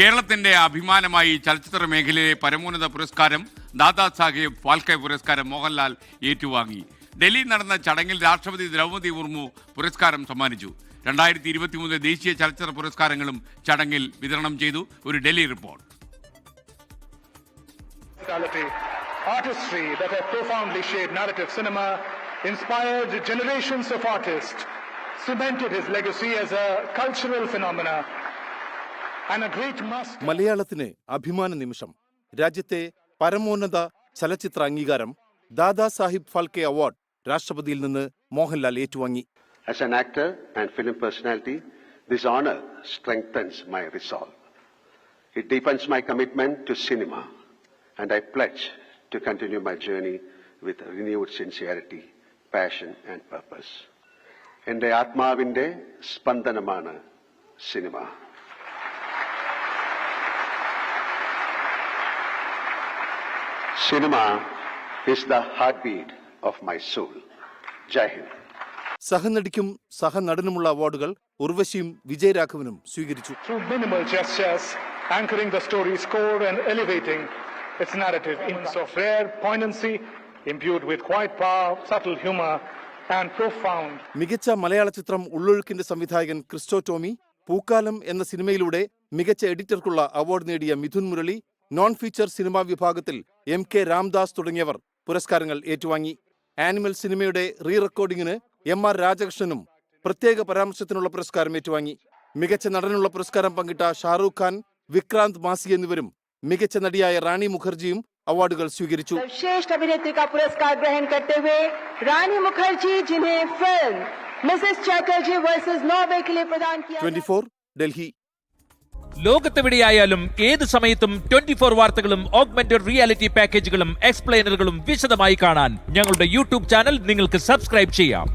കേരളത്തിന്റെ അഭിമാനമായി ചലച്ചിത്ര മേഖലയിലെ പരമോന്നത പുരസ്കാരം ദാദാ സാഹേബ് ഫാൽക്കെ പുരസ്കാരം മോഹൻലാൽ ഏറ്റുവാങ്ങി. ഡൽഹിയിൽ നടന്ന ചടങ്ങിൽ രാഷ്ട്രപതി ദ്രൗപദി മുർമു പുരസ്കാരം സമ്മാനിച്ചു. 2023 ദേശീയ ചലച്ചിത്ര പുരസ്കാരങ്ങളും ചടങ്ങിൽ വിതരണം ചെയ്തു. ഒരു Delhi report. Artistry that have profoundly shaped narrative cinema, inspired generations of artists, cemented his legacy as a cultural phenomena and a great master. മലയാളത്തിന് അഭിമാന നിമിഷം. രാജ്യത്തെ പരമോന്നത ചലച്ചിത്ര അംഗീകാരം ദാദാ സാഹിബ് ഫാൽക്കെ അവാർഡ് രാഷ്ട്രപതിയിൽ നിന്ന് മോഹൻലാൽ ഏറ്റുവാങ്ങി. As an actor and film personality, this honor strengthens my resolve. It deepens my commitment to cinema, and I pledge to continue my journey with renewed sincerity, passion and purpose. Ende ആത്മാവിന്റെ സ്പന്ദനമാണ് സിനിമ. Cinema is the heartbeat of my soul. Jai Hind. സഹനടിക്കും സഹനടനുമുള്ള അവാർഡുകൾ ഉർവശിയും വിജയരാഘവനും സ്വീകരിച്ചു. Through minimal gestures, anchoring the story's core and elevating its narrative in of rare poignancy, imbued with quiet power, subtle humor and profound. മികച്ച മലയാള ചിത്രം ഉള്ളൊഴുക്കിന്റെ സംവിധായകൻ Cristo Tomy, പൂക്കാലം എന്ന സിനിമയിലൂടെ മികച്ച എഡിറ്റർക്കുള്ള അവാർഡ് നേടിയ Mithun Murali, non feature cinema വിഭാഗത്തിൽ MK രാംദാസ് തുടങ്ങിയവർ പുരസ്കാരങ്ങൾ ഏറ്റുവാങ്ങി. ആനിമൽ സിനിമയുടെ റീ റെക്കോർഡിംഗിന് MR രാജകൃഷ്ണനും പ്രത്യേക പരാമർശത്തിനുള്ള പുരസ്കാരം ഏറ്റുവാങ്ങി. മികച്ച നടനുള്ള പുരസ്കാരം പങ്കിട്ട ഷാറൂഖ് ഖാൻ, വിക്രാന്ത് മാസി എന്നിവരും മികച്ച നടിയായ റാണി മുഖർജിയും അവാർഡുകൾ സ്വീകരിച്ചു. श्रेष्ठ अभिनेत्री का पुरस्कार ग्रहण करते हुए रानी मुखर्जी, जिन्हें film Mrs Chatterjee versus Norway के लिए प्रदान किया. 24 ഡൽഹി. ലോകത്തെവിടെയായാലും ഏത് സമയത്തും 24 വാർത്തകളും ഓഗ്മെന്റഡ് റിയാലിറ്റി പാക്കേജുകളും എക്സ്പ്ലെയിനറുകളും വിശദമായി കാണാൻ ഞങ്ങളുടെ യൂട്യൂബ് ചാനൽ നിങ്ങൾക്ക് സബ്സ്ക്രൈബ് ചെയ്യാം.